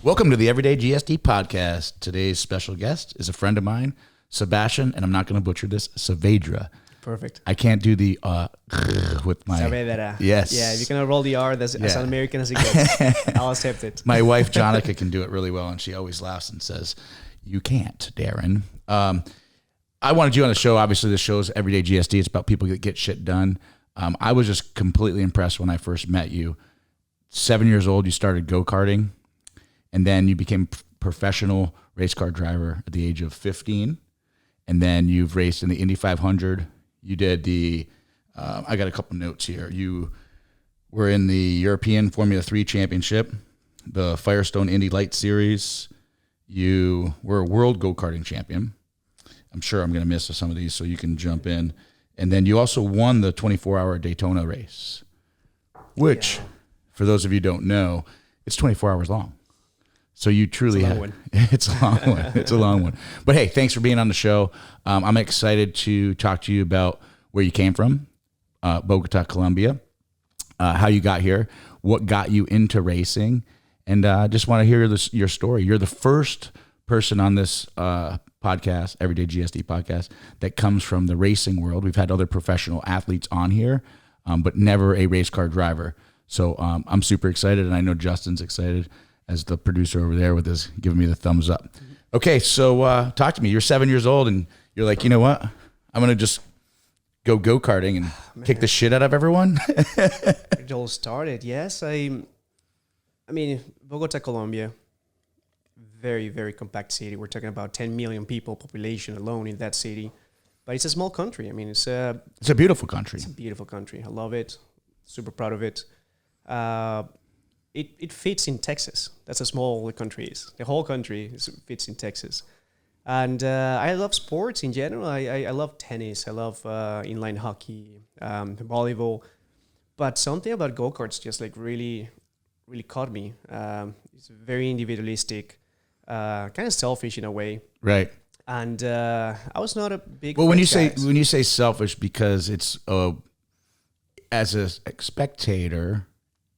Welcome to the Everyday GSD podcast. Today's special guest is a friend of mine, Sebastian, and I'm not going to butcher this, Saavedra. Perfect. I can't do the with my... Saavedra. Yes. Yeah, if you cannot roll the R, as an American as it gets, I'll accept it. My wife, Jonica, can do it really well, and she always laughs and says, "You can't, Darin." I wanted you on the show. Obviously, this show is Everyday GSD. It's about people that get shit done. I was just completely impressed when I first met you. 7 years old, you started go-karting, and then you became professional race car driver at the age of 15, and then you've raced in the Indy 500. You did the, I got a couple notes here. You were in the European Formula 3 Championship, the Firestone Indy Lights Series. You were a world go-karting champion. I'm sure I'm going to miss some of these, so you can jump in. And then you also won the 24-hour Daytona race, which, for those of you who don't know, it's 24 hours long. So you truly have... It's a long one. It's a long one. But hey, thanks for being on the show. I'm excited to talk to you about where you came from, Bogota, Colombia, how you got here, what got you into racing, and I just want to hear your story. You're the first person on this podcast, Everyday GSD podcast, that comes from the racing world. We've had other professional athletes on here, but never a race car driver. So I'm super excited, and I know Justin's excited as the producer over there with his giving me the thumbs up. Okay, so talk to me. You're 7 years old, and you're like, you know what? I'm going to just go-karting and kick the shit out of everyone. It all started, yes. I mean, Bogota, Colombia, very, very compact city. We're talking about 10 million people population alone in that city. But it's a small country. I mean, it's a beautiful country. It's a beautiful country. I love it. Super proud of it. It fits in Texas. That's how small the country is. The whole country fits in Texas. And I love sports in general. I love tennis. I love inline hockey, volleyball. But something about go-karts just like really, really caught me. It's very individualistic, kind of selfish in a way. Right. And I was not a big... Well, when you say selfish, because it's as a spectator,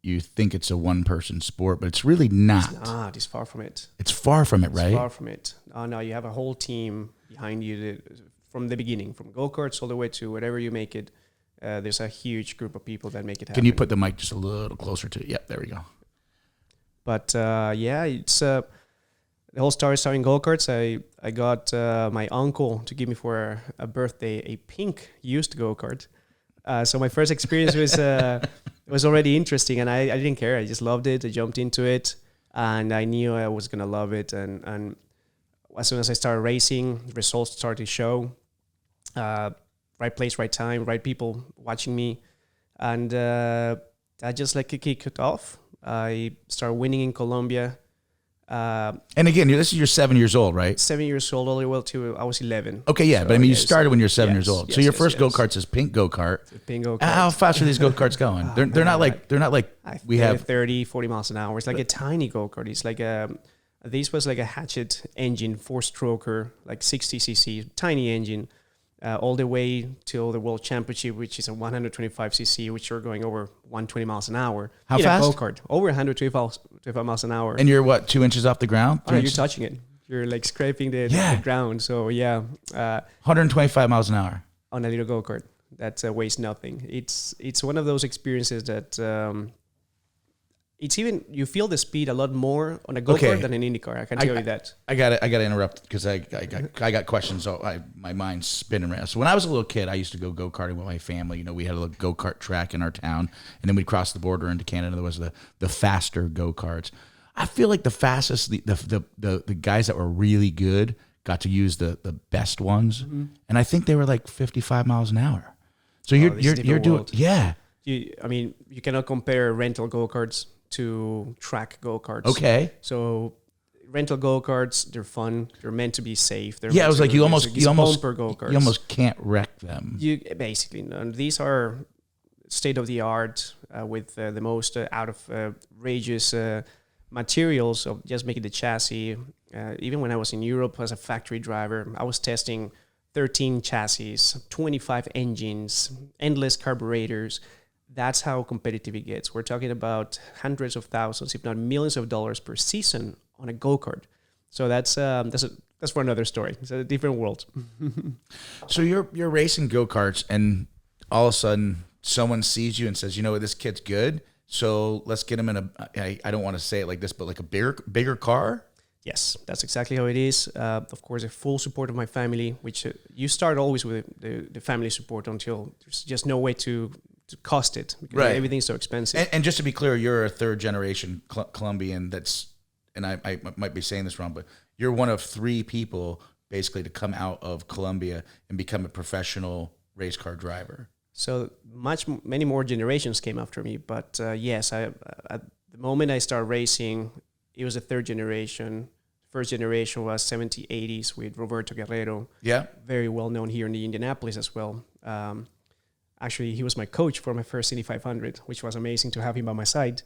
you think it's a one-person sport, but it's really not. It's not. It's far from it. It's far from it, right? It's far from it. Oh, no, you have a whole team behind you from the beginning, from go-karts all the way to whatever you make it. There's a huge group of people that make it happen. Can you put the mic just a little closer to it? Yep, there we go. But it's the whole story starting go-karts. I got my uncle to give me for a birthday a pink used go-kart. So my first experience was already interesting, and I didn't care. I just loved it. I jumped into it, and I knew I was going to love it. And as soon as I started racing, results started to show. Right place, right time, right people watching me. And I just kicked it off. I started winning in Colombia. And again, this is you're 7 years old, right? 7 years old, all the way till I was 11. Okay, yeah, so, but I mean, you started when you're 7 years old. So your first go-kart's is pink go-kart. Pink go-kart. How fast are these go-karts going? They're not like we have 30, 40 miles an hour. It's like a tiny go-kart. It's like this was like a hatchet engine, 4-stroker, like 60 cc, tiny engine, all the way till the World Championship, which is a 125 cc, which are going over 120 miles an hour. How fast? Go-kart, over 125 miles an hour. And you're what, 2 inches off the ground? Oh, you're touching it. You're like scraping the ground. So yeah. 125 miles an hour. On a little go-kart. That weighs nothing. It's one of those experiences that it's even, you feel the speed a lot more on a go-kart than an IndyCar. I can tell you that. I got to interrupt because I got questions. So my mind's spinning around. So when I was a little kid, I used to go-karting with my family. You know, we had a little go-kart track in our town, and then we'd cross the border into Canada. There was the faster go-karts. I feel like the fastest, the guys that were really good got to use the best ones, and I think they were like 55 miles an hour. So you're doing you cannot compare rental go-karts to track go-karts. Okay. So rental go-karts, they're fun. They're meant to be safe. It was like you almost can't wreck them. You basically no. These are state of the art with the most out of outrageous materials of just making the chassis. Even when I was in Europe as a factory driver, I was testing 13 chassis, 25 engines, endless carburetors. That's how competitive it gets. We're talking about hundreds of thousands, if not millions of dollars per season on a go-kart. So that's for another story. It's a different world. So you're racing go-karts, and all of a sudden someone sees you and says, you know what, this kid's good, so let's get him in I don't want to say it like this, but like a bigger car? Yes, that's exactly how it is. Of course, a full support of my family, which you start always with the family support until there's just no way to cost it, because right. Everything's so expensive. And just to be clear, you're a third generation Colombian and I might be saying this wrong, but you're one of 3 people basically to come out of Colombia and become a professional race car driver. So many more generations came after me, but yes, at the moment I started racing, it was a third generation. First generation was 70s, 80s with Roberto Guerrero. Yeah. Very well known here in the Indianapolis as well. Actually, he was my coach for my first Indy 500, which was amazing to have him by my side.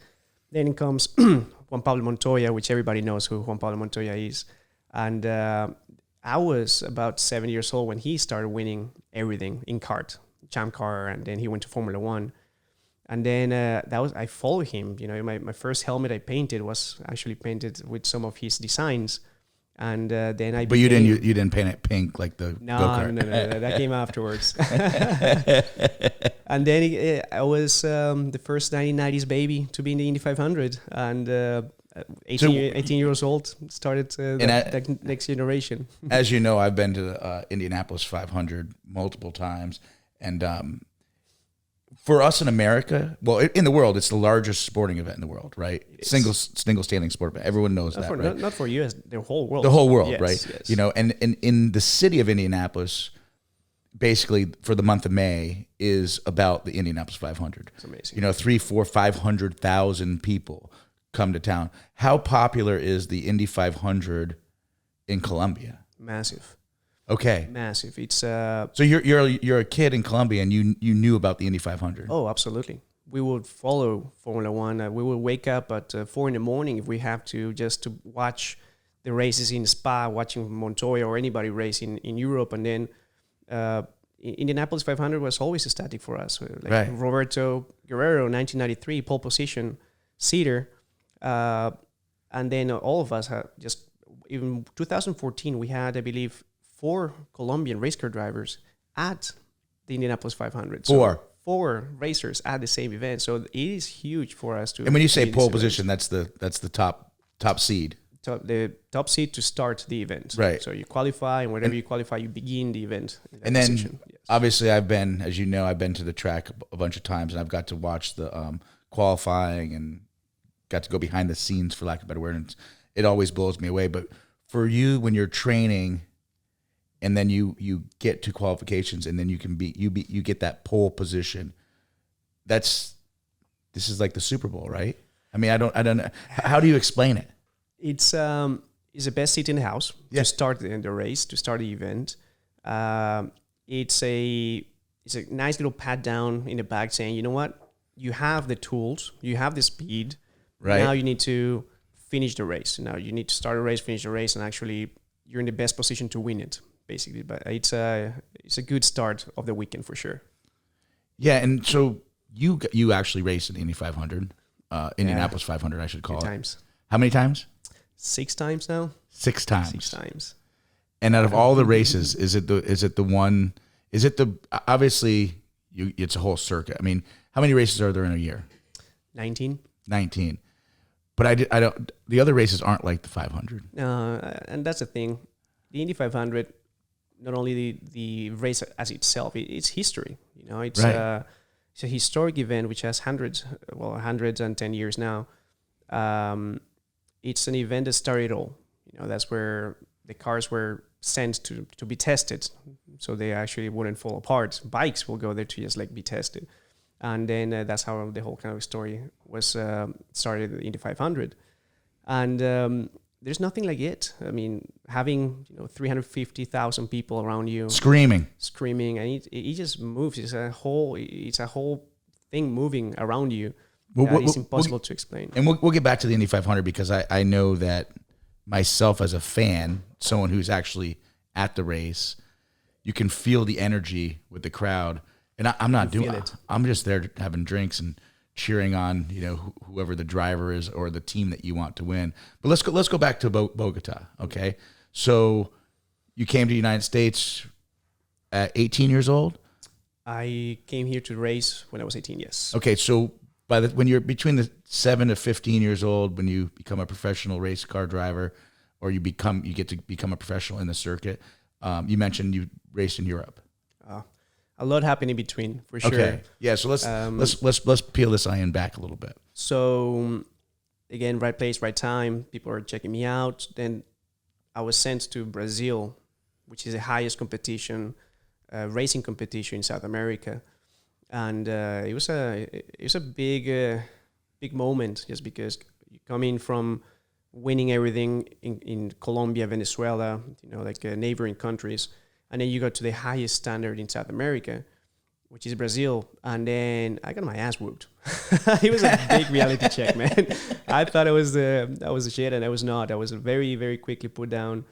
Then comes Juan Pablo Montoya, which everybody knows who Juan Pablo Montoya is. And I was about 7 years old when he started winning everything in kart, Champ Car, and then he went to Formula One. And then I followed him. You know, my first helmet I painted was actually painted with some of his designs. And then I. But you didn't paint it pink like the go-kart. No, that came afterwards. And then I was the first 1990s baby to be in the Indy 500, and 18 years old started that next generation. As you know, I've been to the Indianapolis 500 multiple times, and for us in America, well, in the world, it's the largest sporting event in the world, right? Single standing sport event. Everyone knows that, right? Not for US, the whole world. The whole world, yes, right? Yes. You know, and in the city of Indianapolis, basically for the month of May is about the Indianapolis 500. It's amazing. You know, 500,000 people come to town. How popular is the Indy 500 in Colombia? Massive. Okay. Massive. It's so you're a kid in Colombia and you knew about the Indy 500. Oh, absolutely. We would follow Formula One. We would wake up at 4 a.m. if we have to, just to watch the races in Spa, watching Montoya or anybody race in Europe. And then Indianapolis 500 was always static for us. Like right. Roberto Guerrero, 1993, pole position, Cedar. And then all of us had just, even 2014, we had, I believe, 4 Colombian race car drivers at the Indianapolis 500. So 4 racers at the same event. So it is huge for us to. And when you say pole position, that's the top seed. The top seed to start the event. Right. So you qualify, and whenever you qualify, you begin the event. And then, yes. Obviously, I've been to the track a bunch of times, and I've got to watch the qualifying and got to go behind the scenes, for lack of a better word. And it always blows me away. But for you, when you're training, and then you get to qualifications, and then you get that pole position. This is like the Super Bowl, right? I mean, I don't know. How do you explain it? It's the best seat in the house to start the race, to start the event. It's a nice little pat down in the back saying, you know what, you have the tools, you have the speed. Right. Now you need to finish the race. Now you need to start a race, finish the race, and actually you're in the best position to win it, basically. But it's a good start of the weekend for sure. Yeah, and so you actually raced in the Indy 500, Indianapolis 500, I should call it. 8 times. How many times? 6 times now. 6 times. 6 times. And out of all the races, obviously it's a whole circuit. I mean, how many races are there in a year? 19. But I don't. The other races aren't like the 500. And that's the thing. The Indy 500, not only the race as itself, it's history. You know, it's right. It's a historic event which has 110 years now. It's an event that started all. You know, that's where the cars were sent to be tested, so they actually wouldn't fall apart. Bikes will go there to just like be tested. And then that's how the whole kind of story was started in the 500. And there's nothing like it. I mean, having 350,000 people around you screaming, and it just moves. It's a whole thing moving around you. It's impossible to explain. And we'll get back to the Indy 500 because I know that myself as a fan, someone who's actually at the race, you can feel the energy with the crowd. And I'm not doing it. I'm just there having drinks and cheering on, whoever the driver is or the team that you want to win. But let's go back to Bogota. Okay. So you came to the United States at 18 years old. I came here to race when I was 18. Yes. Okay. So when you're between the 7 to 15 years old, when you become a professional race car driver, or you get to become a professional in the circuit, you mentioned you raced in Europe. A lot happened in between, for sure. Okay. Yeah. So let's peel this onion back a little bit. So again, right place, right time. People are checking me out. Then I was sent to Brazil, which is the highest competition, racing competition in South America, and it was a big moment, just because you come in from winning everything in Colombia, Venezuela, neighboring countries. And then you go to the highest standard in South America, which is Brazil. And then I got my ass whooped. It was a big reality check, man. I thought that was the shit, and I was not. I was very, very quickly put down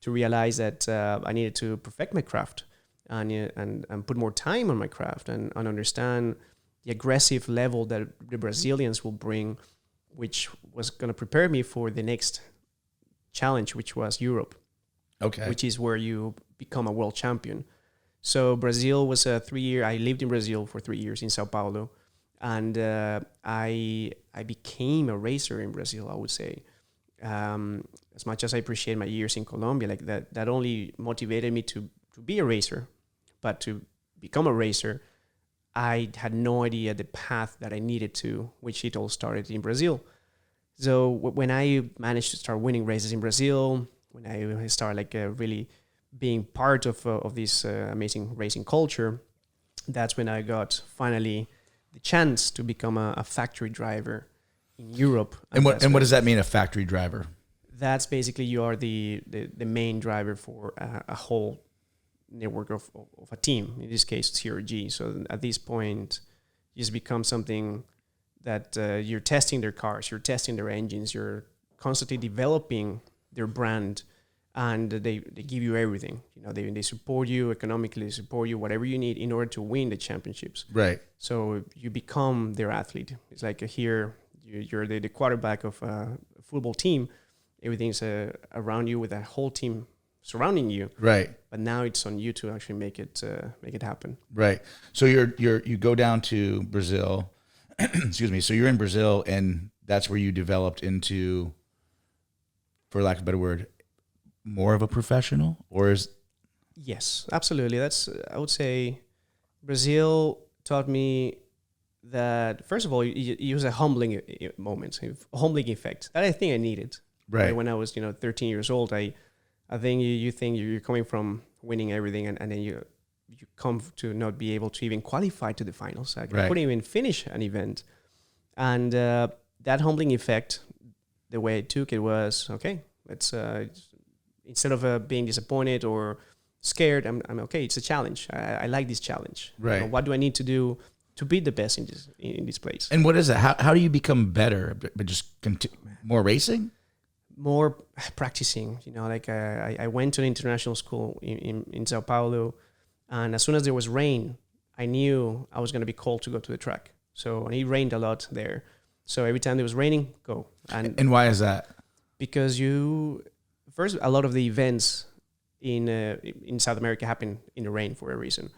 to realize that I needed to perfect my craft and put more time on my craft and understand the aggressive level that the Brazilians will bring, which was going to prepare me for the next challenge, which was Europe. Okay. Which is where you become a world champion. So Brazil was a 3-year. I lived in Brazil for 3 years in Sao Paulo, and I became a racer in Brazil, I would say. As much as I appreciate my years in Colombia, like that only motivated me to be a racer, but to become a racer, I had no idea the path that I needed to, which it all started in Brazil. So when I managed to start winning races in Brazil, when I started really being part of this amazing racing culture, that's when I got finally the chance to become a factory driver in Europe. And what does that mean, a factory driver? That's basically you are the main driver for a whole network of a team. In this case, it's TRG. So at this point, you just become something that you're testing their cars, you're testing their engines, you're constantly developing their brand, and they give you everything. They support you economically, they support you whatever you need in order to win the championships. Right. So you become their athlete. It's like here you're the quarterback of a football team. Everything's around you with a whole team surrounding you. Right. But now it's on you to actually make it happen. Right. So you go down to Brazil. Excuse me. So you're in Brazil, and that's where you developed into, for lack of a better word, more of a professional, or is? Yes, absolutely. I would say Brazil taught me that, first of all, it was a humbling moment, a humbling effect that I think I needed. Right. When I was 13 years old, I think you think you're coming from winning everything, and then you come to not be able to even qualify to the finals. I couldn't even finish an event. And that humbling effect, the way I took it was, okay, let's instead of being disappointed or scared, I'm okay. It's a challenge. I like this challenge. Right. What do I need to do to be the best in this place? And what is it? How do you become better? But just more racing? More practicing. I went to an international school in Sao Paulo, and as soon as there was rain, I knew I was going to be called to go to the track. And it rained a lot there. So every time there was raining, go. And why is that? Because first, a lot of the events in South America happen in the rain for a reason.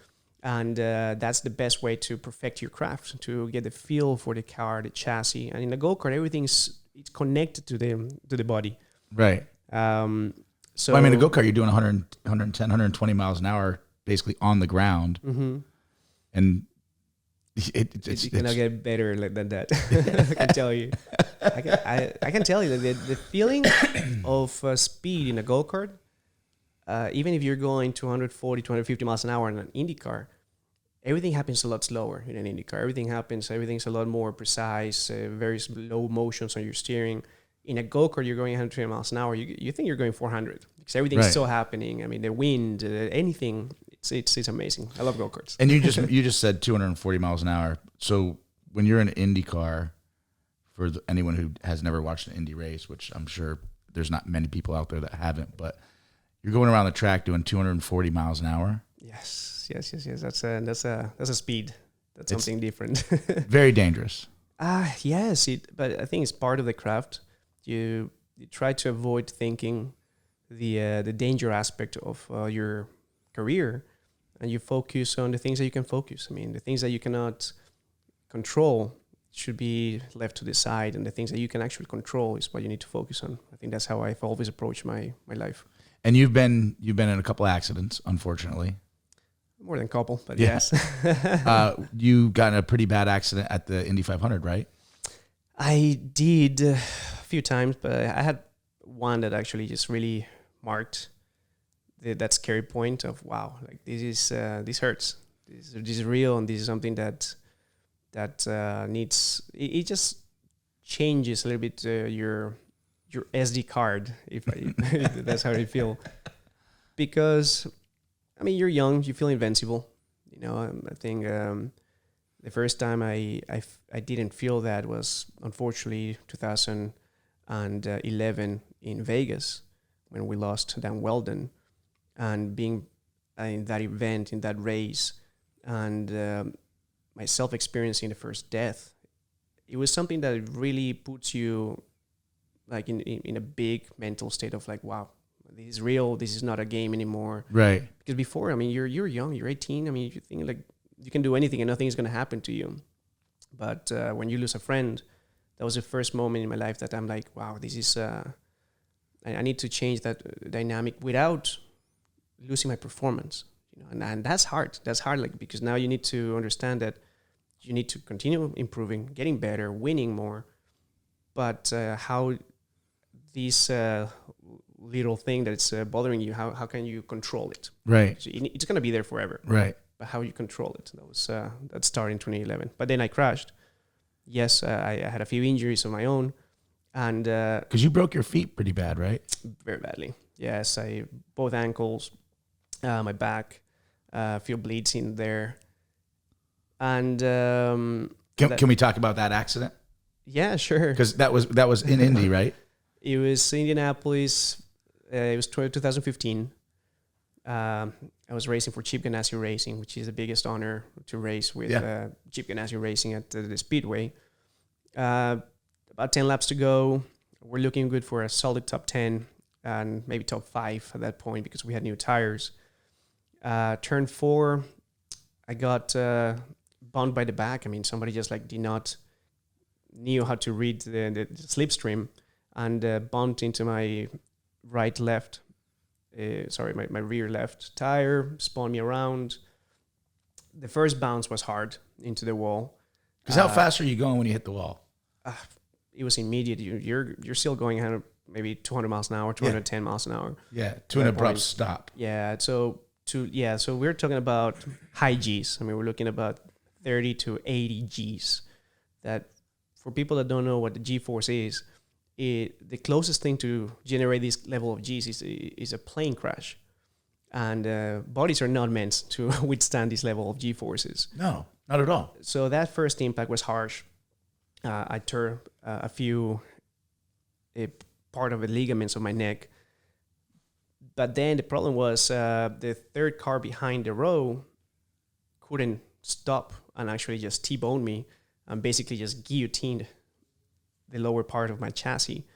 And that's the best way to perfect your craft, to get the feel for the car, the chassis. And in a go-kart, it's connected to the body. Right. So a go-kart, you're doing 100, 110, 120 miles an hour basically on the ground. Mm-hmm. And it's gonna get better than that. I can tell you. I can tell you that the feeling of speed in a go-kart, even if you're going 240, 250 miles an hour in an IndyCar, everything happens a lot slower in an IndyCar. Everything's a lot more precise, very slow motions on your steering. In a go-kart, you're going 120 miles an hour. You think you're going 400 because everything's still happening. I mean, the wind, anything. It's amazing. I love go-karts. And you just said 240 miles an hour. So when you're in an IndyCar, for anyone who has never watched an Indy race, which I'm sure there's not many people out there that haven't, but you're going around the track doing 240 miles an hour. Yes. That's a speed. That's something different. Very dangerous. Yes, but I think it's part of the craft. You try to avoid thinking the danger aspect of your career, and you focus on the things that you can focus. I mean, the things that you cannot control should be left to the side, and the things that you can actually control is what you need to focus on. I think that's how I've always approached my life. And you've been in a couple accidents, unfortunately. More than a couple, but Yeah. yes. You got in a pretty bad accident at the Indy 500, right? I did a few times, but I had one that actually just really marked that scary point of, wow, like this hurts. This is real, and this is something that needs. It just changes a little bit your SD card, if that's how you feel, because I mean, you're young, you feel invincible. You know, I think the first time I didn't feel that was unfortunately 2011 in Vegas when we lost Dan Weldon, and being in that event, in that race, and myself experiencing the first death. It was something that really puts you like in a big mental state of like, wow, this is real. This is not a game anymore. Right. Because before, I mean, you're young, you're 18. I mean, you think like you can do anything and nothing is going to happen to you. But when you lose a friend, that was the first moment in my life that I'm like, wow, this is, I need to change that dynamic without losing my performance. You know, and that's hard. That's hard, like, because now you need to understand that you need to continue improving, getting better, winning more. But how this little thing that's bothering you, how can you control it? Right. So it's going to be there forever. Right. But how you control it? That started in 2011. But then I crashed. Yes, I had a few injuries of my own, and because you broke your feet pretty bad, right? very badly. Yes, both ankles, my back, a few bleeds in there, and Can we talk about that accident? Yeah, sure. Because that was in Indy, right? It was Indianapolis. It was 2015. I was racing for Chip Ganassi Racing, which is the biggest honor to race with Chip Ganassi Racing at the Speedway. About 10 laps to go. We're looking good for a solid top 10 and maybe top 5 at that point because we had new tires. Turn 4, I got bumped by the back. I mean, somebody just like did not knew how to read the slipstream and bumped into my left, my rear left tire, spun me around. The first bounce was hard into the wall. Because how fast are you going when you hit the wall? It was immediate. You're still going maybe 200 miles an hour, 210 miles an hour. Yeah, to an abrupt stop. Yeah, so we're talking about high Gs. I mean, we're looking about 30 to 80 Gs. That for people that don't know what the G-force is, the closest thing to generate this level of Gs is a plane crash. And bodies are not meant to withstand this level of G-forces. No, not at all. So that first impact was harsh. I tore a part of the ligaments of my neck. But then the problem was the third car behind the row couldn't stop and actually just T-boned me and basically just guillotined the lower part of my chassis.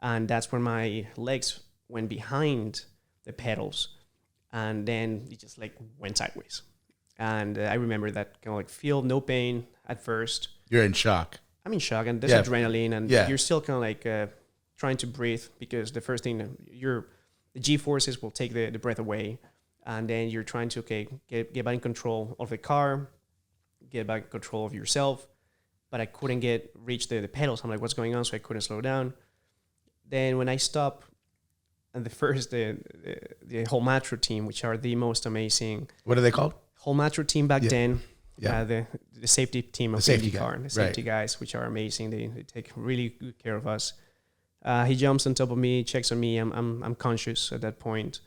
And that's when my legs went behind the pedals. And then it just like went sideways. And I remember that kind of like feel no pain at first. You're in shock. I'm in shock, and there's adrenaline, and you're still kind of like trying to breathe because the first thing the G-forces will take the breath away, and then you're trying to get back in control of the car, get back in control of yourself. But I couldn't reach the pedals. I'm like, what's going on? So I couldn't slow down. Then when I stopped, and the whole Matro team, which are the most amazing. What are they called? Whole Matro team back then. Yeah. The safety team of IndyCar, the safety guys, which are amazing. They take really good care of us. He jumps on top of me, checks on me. I'm conscious at that point.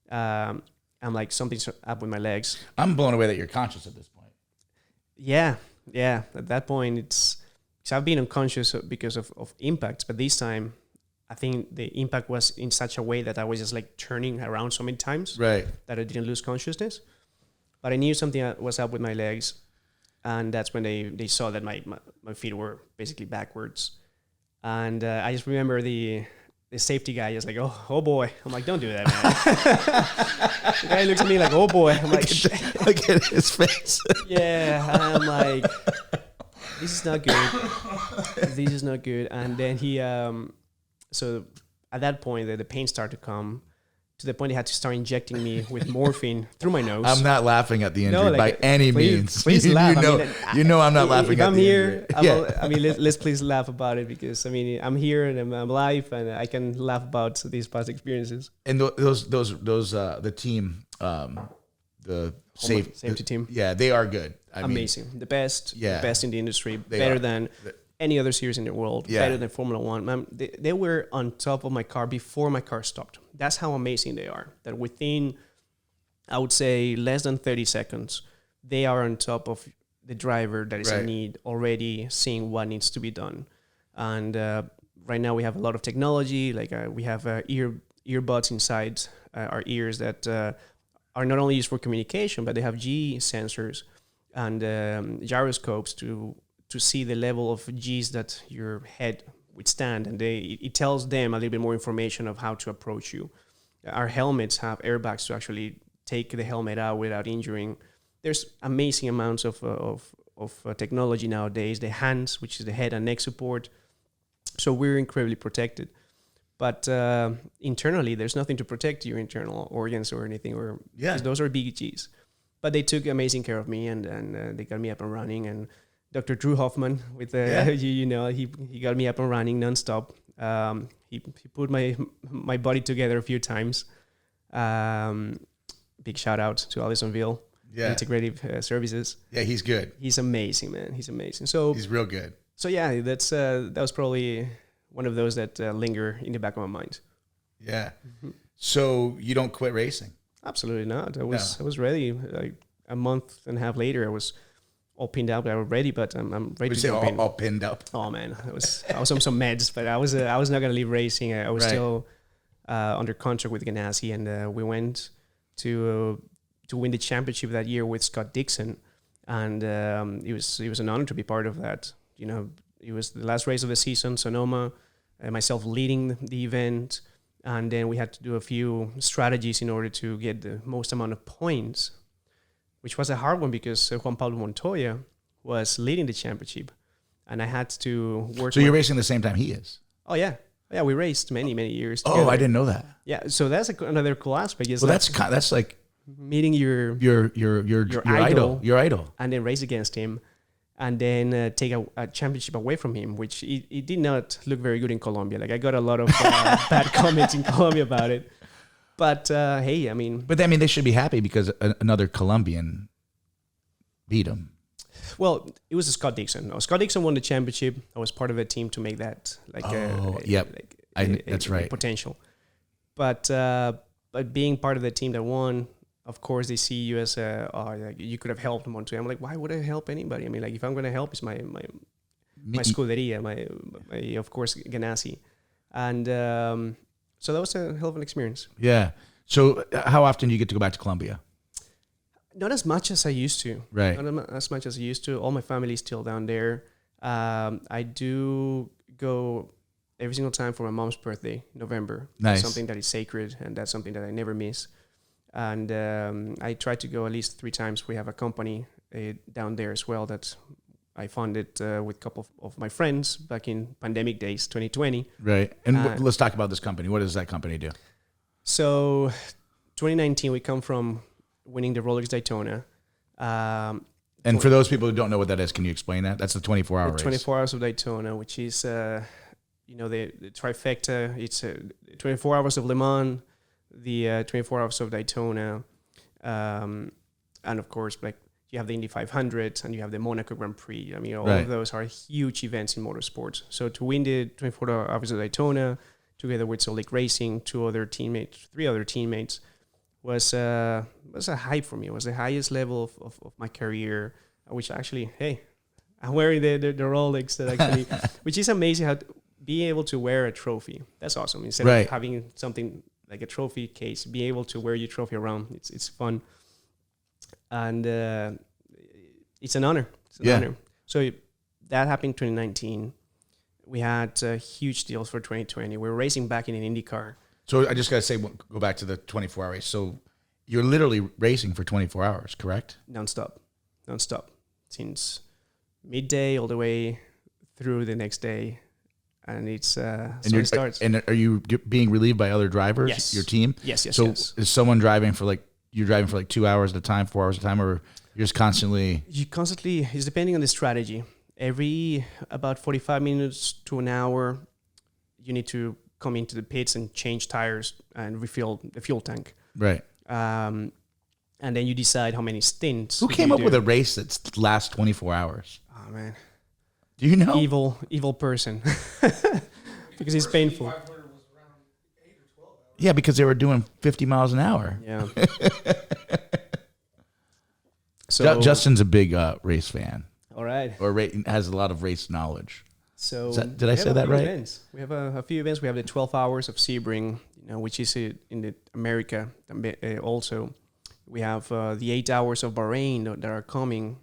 I'm like, something's up with my legs. I'm blown away that you're conscious at this point. Yeah. At that point, because I've been unconscious because of impacts, but this time, I think the impact was in such a way that I was just like turning around so many times, right, that I didn't lose consciousness. But I knew something was up with my legs. and that's when they saw that my feet were basically backwards. And I just remember the safety guy is like, oh boy. I'm like, don't do that, man. The guy looks at me like, oh boy. I'm like, look at his face. yeah. And I'm like, this is not good. This is not good. And then he, so at that point, the pain started to come to the point they had to start injecting me with morphine through my nose. I'm not laughing at the injury No, like, by any means. Please laugh. You know I'm not laughing if at I'm the here, injury. let's please laugh about it, because I'm here and I'm live and I can laugh about these past experiences. And those the team, the safety team. Yeah, they are good. Amazing. The best in the industry. They better are. than any other series in the world. Yeah. Better than Formula One. Man, they were on top of my car before my car stopped. That's how amazing they are. That within, I would say, less than 30 seconds, they are on top of the driver that is in need, already seeing what needs to be done. And right now we have a lot of technology. Like we have earbuds inside our ears that are not only used for communication, but they have G sensors and gyroscopes to see the level of Gs that your head withstand, and it tells them a little bit more information of how to approach you. Our helmets have airbags to actually take the helmet out without injuring. There's amazing amounts of technology nowadays. The hands, which is the head and neck support, so we're incredibly protected. But internally, there's nothing to protect your internal organs or anything, or those are big Gs. But they took amazing care of me, and they got me up and running. And Dr. Drew Hoffman, with he got me up and running nonstop. He put my body together a few times. Big shout out to Allisonville Integrative Services. Yeah, he's good. He's amazing, man. He's amazing. So he's real good. So yeah, that was probably one of those that linger in the back of my mind. Yeah. Mm-hmm. So you don't quit racing? Absolutely not. I was ready. Like a month and a half later, I was all pinned up. I was ready, but I'm ready to jump in. All pinned up. Oh man, I was on some meds, but I was not gonna leave racing. I was still under contract with Ganassi, and we went to win the championship that year with Scott Dixon, and it was an honor to be part of that. You know, it was the last race of the season, Sonoma, myself leading the event, and then we had to do a few strategies in order to get the most amount of points, which was a hard one because Juan Pablo Montoya was leading the championship, and I had to work. So you're racing the same time he is? Oh yeah, we raced many years together. Oh, I didn't know that. Yeah, so that's another cool aspect. Well, that's like meeting your idol, and then race against him, and then take a championship away from him, which it did not look very good in Colombia. Like I got a lot of bad comments in Colombia about it. But hey, I mean... But I mean, they should be happy because another Colombian beat him. Well, it was Scott Dixon. No, Scott Dixon won the championship. I was part of a team to make that that's right. Potential. But being part of the team that won, of course, they see you as you could have helped Montoya. I'm like, why would I help anybody? I mean, like if I'm going to help, it's my scuderia, my of course Ganassi, and. So that was a hell of an experience. Yeah. So how often do you get to go back to Colombia? Not as much as I used to. Right. Not as much as I used to. All my family is still down there. I do go every single time for my mom's birthday, November. Nice. It's something that is sacred, and that's something that I never miss. And I try to go at least 3 times. We have a company down there as well that I funded with a couple of my friends back in pandemic days, 2020. Right. And let's talk about this company. What does that company do? So 2019, we come from winning the Rolex Daytona. And for those people who don't know what that is, can you explain that? That's the 24-hour race. 24 Hours of Daytona, which is, the trifecta. It's 24 Hours of Le Mans, the 24 Hours of Daytona, and of course, like, you have the Indy 500 and you have the Monaco Grand Prix. I mean, all of those are huge events in motorsports. So to win the 24 Hours of Daytona, together with Salt Lake Racing, 3 other teammates, was a hype for me. It was the highest level of my career, which actually, hey, I'm wearing the Rolex that actually, which is amazing how being able to wear a trophy. That's awesome. Instead of having something like a trophy case, be able to wear your trophy around, it's fun. And it's an honor. It's an honor. So that happened in 2019. We had huge deals for 2020. We were racing back in an IndyCar. So I just got to say, go back to the 24-hour race. So you're literally racing for 24 hours, correct? Nonstop. Since midday all the way through the next day. And it starts. And are you being relieved by other drivers? Yes. Your team? Yes. So is someone driving for you're driving for 2 hours at a time, 4 hours at a time, or you're just constantly? It's depending on the strategy. Every about 45 minutes to an hour, you need to come into the pits and change tires and refill the fuel tank. Right. And then you decide how many stints. Who came up with a race that lasts 24 hours? Oh, man. Do you know? Evil person. Because it's painful. Yeah, because they were doing 50 miles an hour. Yeah. So Justin's a big race fan. All right. Or has a lot of race knowledge. So did I say that right? Events. We have a few events. We have the 12 Hours of Sebring, which is in the America. Also, we have the 8 Hours of Bahrain that are coming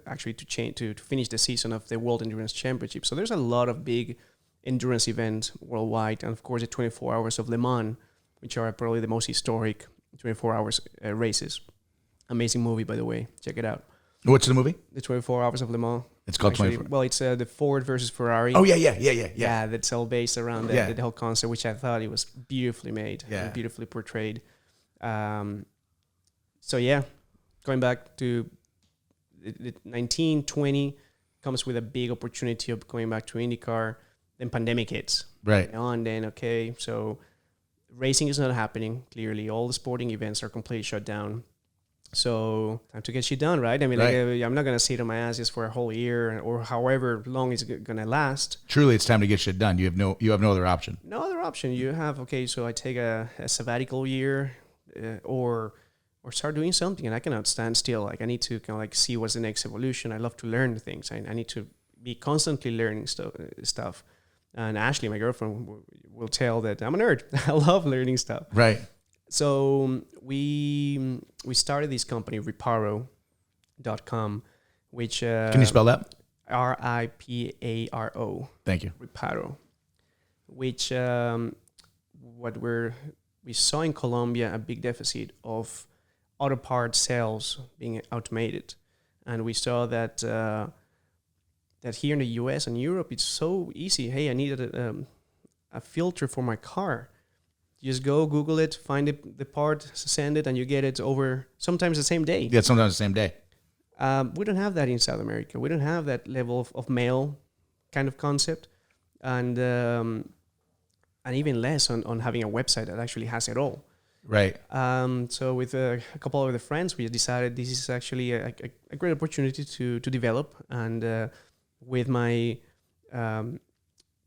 actually to finish the season of the World Endurance Championship. So there's a lot of big endurance events worldwide, and of course the 24 Hours of Le Mans, which are probably the most historic 24 hours races. Amazing movie, by the way. Check it out. What's the movie? The 24 Hours of Le Mans. It's called 24. Well, it's the Ford versus Ferrari. Oh, yeah. Yeah, that's all based around the whole concept, which I thought it was beautifully made and beautifully portrayed. So, yeah, going back to the 1920 comes with a big opportunity of going back to IndyCar. Then pandemic hits. Right. And then, okay, so racing is not happening, clearly. All the sporting events are completely shut down. So time to get shit done, right? I mean, I'm not going to sit on my ass just for a whole year or however long it's going to last. Truly, it's time to get shit done. You have no other option. No other option. You have, okay, so I take a sabbatical year or start doing something, and I cannot stand still. Like, I need to kind of see what's the next evolution. I love to learn things. I need to be constantly learning stuff. And Ashley, my girlfriend, will tell that I'm a nerd. I love learning stuff. Right. So we started this company, Riparo.com, which... Can you spell that? Riparo. Thank you. Riparo. Which we saw in Colombia a big deficit of auto part sales being automated. And we saw that here in the US and Europe, it's so easy. Hey, I needed a filter for my car. You just go Google it, find the part, send it, and you get it over sometimes the same day. Yeah, sometimes the same day. We don't have that in South America. We don't have that level of mail kind of concept, and even less on having a website that actually has it all. Right. So with a couple of the friends, we decided this is actually a great opportunity to develop, and with my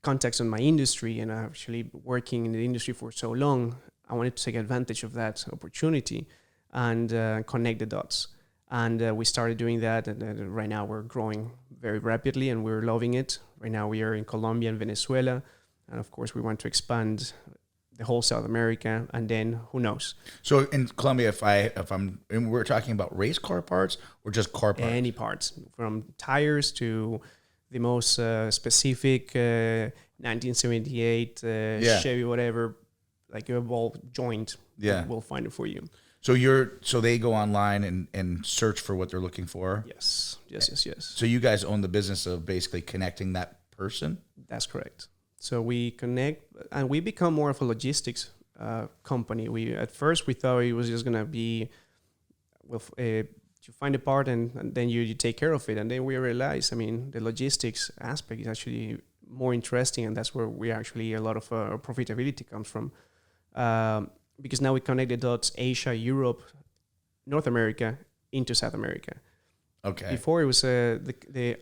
contacts on my industry and actually working in the industry for so long, I wanted to take advantage of that opportunity and connect the dots. And we started doing that, and right now we're growing very rapidly and we're loving it. Right now we are in Colombia and Venezuela, and of course we want to expand the whole South America, and then who knows? So in Colombia, and we're talking about race car parts or just car parts? Any parts, from tires to the most specific 1978 Chevy, whatever, like a ball joint. Yeah, we'll find it for you. So they go online and search for what they're looking for. Yes. So you guys own the business of basically connecting that person. That's correct. So we connect, and we become more of a logistics company. At first we thought it was just gonna be, you find a part and then you take care of it, and then we realized, the logistics aspect is actually more interesting, and that's where we actually a lot of profitability comes from, because now we connect the dots: Asia, Europe, North America into South America. Okay. Before it was the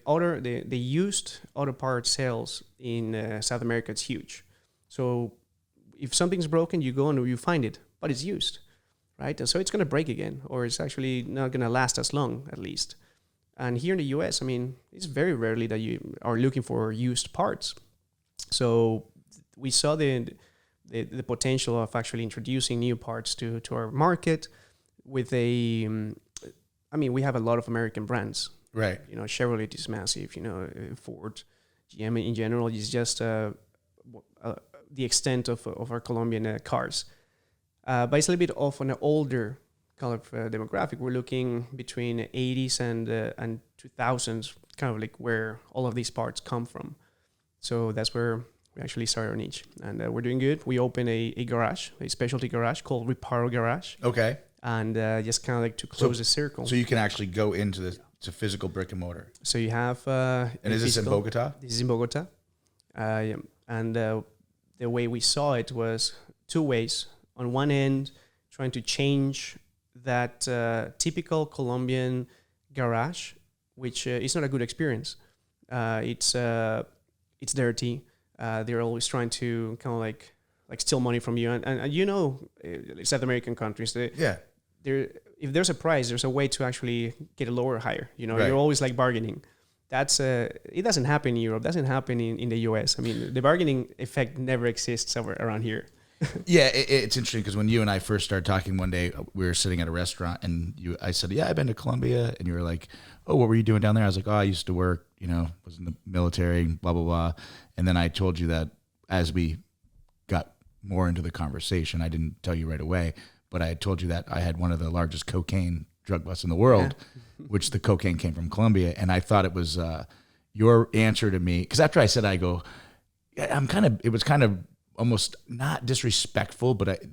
used auto part sales in South America. It's huge. So if something's broken, you go and you find it, but it's used, right? And so it's going to break again, or it's actually not going to last as long, at least. And here in the US, it's very rarely that you are looking for used parts. So we saw the potential of actually introducing new parts to our market with we have a lot of American brands, Right. You know, Chevrolet is massive. You know, Ford, GM in general is just the extent of our Colombian cars. But it's a little bit of an older kind of demographic. We're looking between 80s and 2000s, kind of like where all of these parts come from. So that's where we actually started our niche, and we're doing good. We opened a garage, a specialty garage called Reparo Garage. Okay. And just kind of like to close the circle. So you can actually go into to physical brick and mortar. So you have... and is this in Bogota? This is in Bogota. Yeah. And the way we saw it was two ways. On one end, trying to change that typical Colombian garage, which is not a good experience. It's dirty. They're always trying to kind of like steal money from you. And you know, South American countries, if there's a price, there's a way to actually get it lower or higher. You know, You're always like bargaining. That's it doesn't happen in Europe. Doesn't happen in the US. I mean, the bargaining effect never exists somewhere around here. Yeah, it's interesting because when you and I first started talking one day, we were sitting at a restaurant, and I said, "Yeah, I've been to Colombia," and you were like, "Oh, what were you doing down there?" I was like, "Oh, I used to work. You know, was in the military, blah blah blah." And then I told you that as we got more into the conversation, I didn't tell you right away, but I had told you that I had one of the largest cocaine drug busts in the world, which the cocaine came from Colombia, and I thought it was your answer to me, because after I said, I go, yeah, it was kind of almost not disrespectful, but it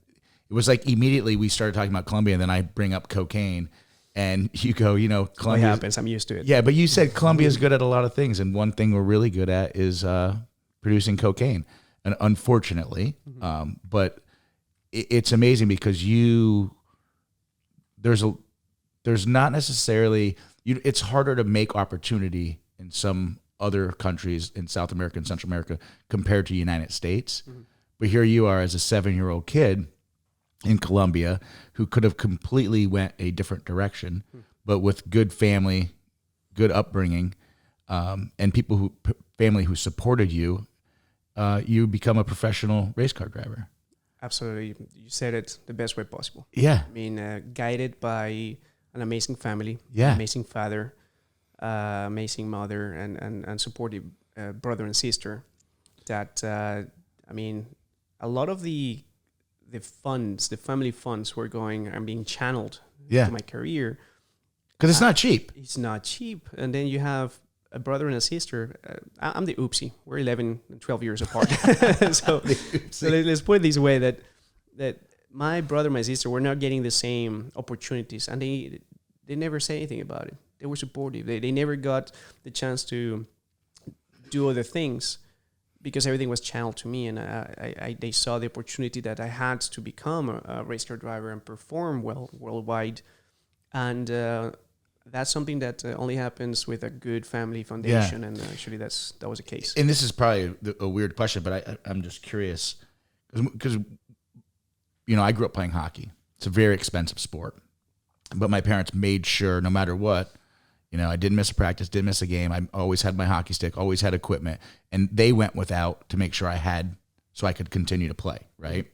was like immediately we started talking about Colombia, and then I bring up cocaine, and you go, you know, Colombia happens. I'm used to it. Yeah, but you said Colombia is good at a lot of things, and one thing we're really good at is producing cocaine, and unfortunately, but it's amazing because there's not necessarily it's harder to make opportunity in some other countries in South America and Central America compared to the United States. But here you are as a 7-year-old kid in Colombia who could have completely went a different direction, but with good family, good upbringing, and family who supported you, you become a professional race car driver. Absolutely. You said it the best way possible. Yeah. I mean, guided by an amazing family, amazing father, amazing mother, and supportive brother and sister. That, I mean, a lot of the funds, the family funds were going and being channeled to my career. Because it's not cheap. It's not cheap. And then you have a brother and a sister. I'm the oopsie. We're 11 and 12 years apart. so let's put it this way, that my brother and my sister were not getting the same opportunities, and they never say anything about it. They were supportive. They never got the chance to do other things because everything was channeled to me, and they saw the opportunity that I had to become a race car driver and perform well worldwide. And that's something that only happens with a good family foundation, and actually that was the case. And this is probably a weird question, but I'm just curious because you know, I grew up playing hockey. It's a very expensive sport, but my parents made sure no matter what, you know, I didn't miss a practice, didn't miss a game. I always had my hockey stick, always had equipment, and they went without to make sure I had so I could continue to play, right?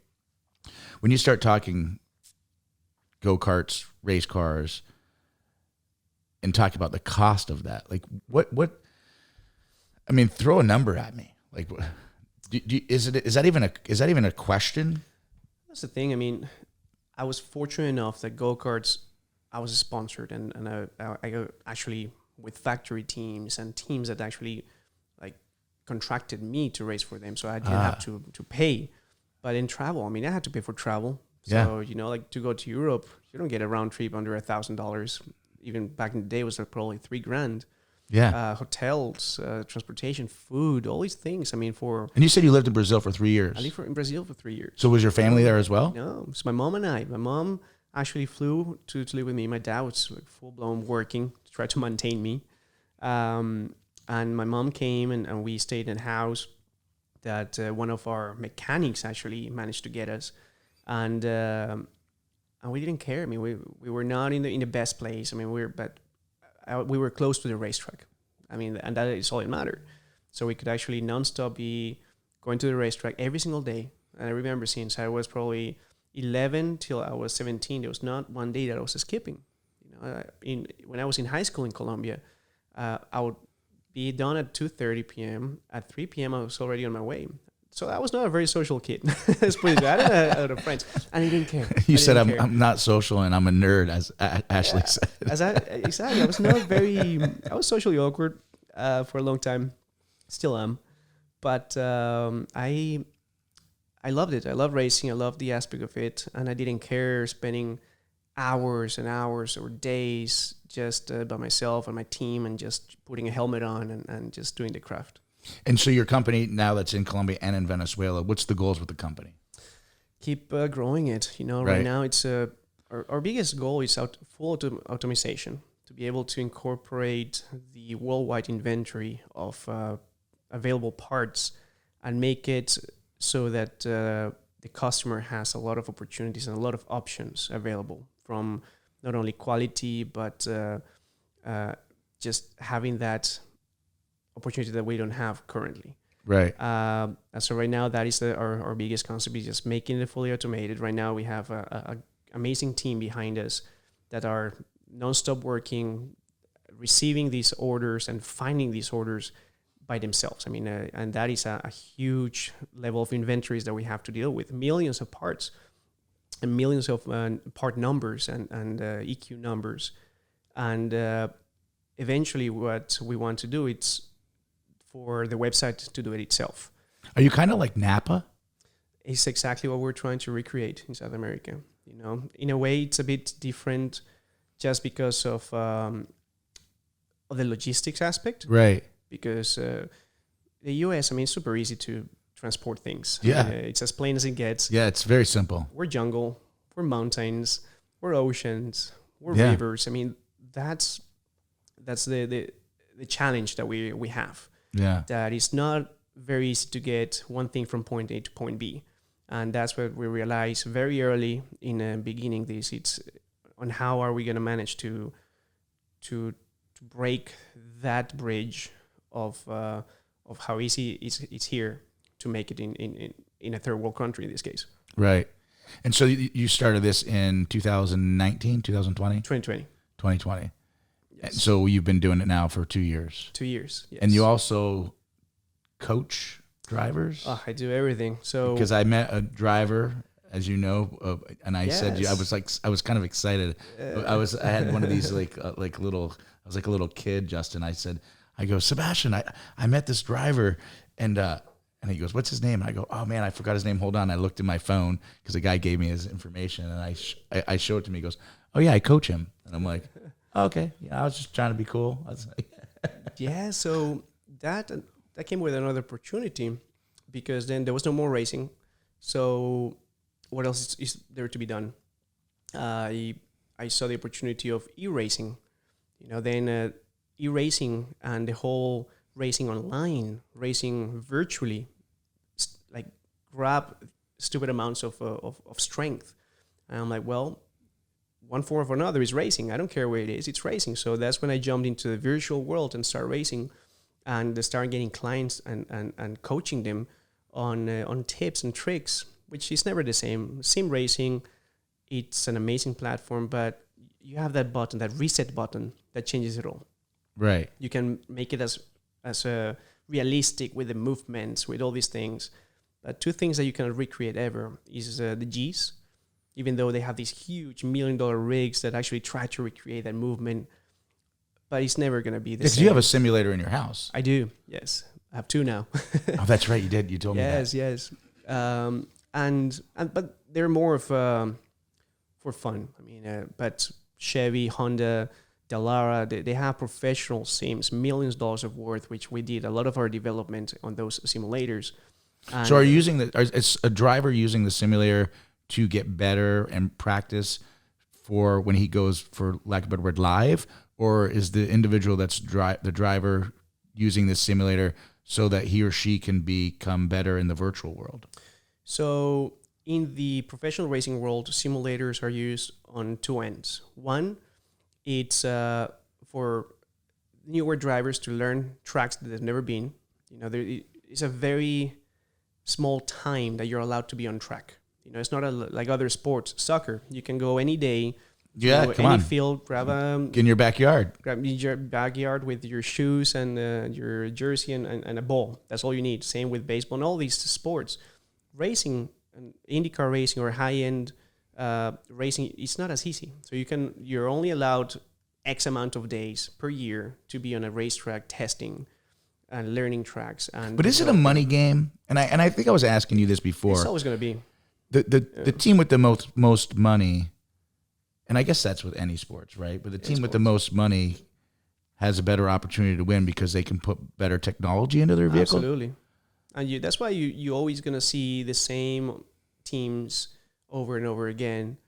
When you start talking go-karts, race cars, and talk about the cost of that, like what I mean, throw a number at me. Like, is that even a question? That's the thing. I mean, I was fortunate enough that go-karts, I was sponsored, and I go actually with factory teams and teams that actually like contracted me to race for them, so I didn't have to pay. But in travel, I mean, I had to pay for travel. So you know, like to go to Europe, you don't get a round trip under $1,000. Even back in the day, it was like probably $3,000. Yeah. Hotels, transportation, food, all these things. I mean, And you said you lived in Brazil for 3 years. I lived in Brazil for 3 years. So was your family there as well? No, it's my mom and I. My mom actually flew to live with me. My dad was like full-blown working to try to maintain me. And my mom came, and we stayed in a house that one of our mechanics actually managed to get us. And we didn't care. I mean, we were not in the best place. I mean, we were close to the racetrack. I mean, and that is all that mattered. So we could actually nonstop be going to the racetrack every single day. And I remember since I was probably 11 till I was 17, there was not one day that I was skipping. You know, when I was in high school in Colombia, I would be done at 2:30 p.m. At 3 p.m. I was already on my way. So I was not a very social kid. Let's put it that. I didn't have a lot of friends, and I didn't care. You said I'm not social and I'm a nerd, as Ashley said. Exactly. I was socially awkward for a long time. Still am. But I loved it. I love racing. I love the aspect of it. And I didn't care spending hours and hours or days just by myself and my team and just putting a helmet on and just doing the craft. And so your company now that's in Colombia and in Venezuela, what's the goals with the company? Keep growing it. Right now it's our biggest goal is full automation, to be able to incorporate the worldwide inventory of available parts and make it so that the customer has a lot of opportunities and a lot of options available, from not only quality but just having that opportunity that we don't have currently. Right. So right now that is our biggest concept, is just making it fully automated. Right now we have a amazing team behind us that are nonstop working, receiving these orders and finding these orders by themselves. I mean, and that is a huge level of inventories that we have to deal with. Millions of parts and millions of part numbers and EQ numbers. And eventually what we want to do, it's for the website to do it itself. Are you kind of like Napa? It's exactly what we're trying to recreate in South America. In a way, it's a bit different just because of the logistics aspect. Right. Because the US, I mean, it's super easy to transport things. Yeah. It's as plain as it gets. Yeah, it's very simple. We're jungle, we're mountains, we're oceans, we're rivers. I mean, that's the challenge that we have. Yeah. That it's not very easy to get one thing from point A to point B. And that's what we realized very early in beginning this. It's on how are we going to manage to break that bridge of how easy it's here to make it in a third world country in this case. Right. And so you started this in 2019, 2020? 2020. 2020. Yes. And so you've been doing it now for 2 years. 2 years, yes. And you also coach drivers? Oh, I do everything. So because I met a driver, as you know, and I said, I was kind of excited. I had one of these I was like a little kid, Justin. I go, Sebastian, I met this driver, and he goes, what's his name? And I go, oh man, I forgot his name. Hold on. I looked in my phone because the guy gave me his information, and I showed it to me. He goes, oh yeah, I coach him. And I'm like, oh, okay. Yeah, I was just trying to be cool. Yeah. So that came with another opportunity, because then there was no more racing. So what else is there to be done? I saw the opportunity of e-racing. Then e-racing and the whole racing online, racing virtually, like grab stupid amounts of strength. And I'm like, well, one form or another is racing. I don't care where it is, it's racing. So that's when I jumped into the virtual world and started racing, and started getting clients and coaching them on tips and tricks, which is never the same. Sim racing, it's an amazing platform, but you have that button, that reset button, that changes it all. Right. You can make it as realistic with the movements, with all these things. But two things that you cannot recreate ever is the G's, even though they have these huge $1 million rigs that actually try to recreate that movement. But it's never going to be the same. Do you have a simulator in your house? I do, yes. I have two now. Oh, that's right. You did. You told me that. Yes. But they're more of for fun. I mean, but Chevy, Honda, Dallara, they have professional sims, millions of dollars of worth, which we did a lot of our development on those simulators. And so is a driver using the simulator to get better and practice for when he goes, for lack of a better word, live? Or is the individual that's the driver using this simulator so that he or she can become better in the virtual world? So in the professional racing world, simulators are used on two ends. One, it's for newer drivers to learn tracks that they've never been. It's a very small time that you're allowed to be on track. It's not like other sports. Soccer, you can go any day, Yeah, So come any on. field, grab In your backyard. your backyard with your shoes and your jersey and a ball. That's all you need. Same with baseball and all these sports. Racing, and IndyCar racing or high-end racing, it's not as easy. So you're only allowed X amount of days per year to be on a racetrack testing and learning tracks. But is it a money game? And I think I was asking you this before. It's always going to be. The team with the most money, and I guess that's with any sports, right? But the team with the most money has a better opportunity to win because they can put better technology into their vehicle. Absolutely. And that's why you're always going to see the same teams over and over again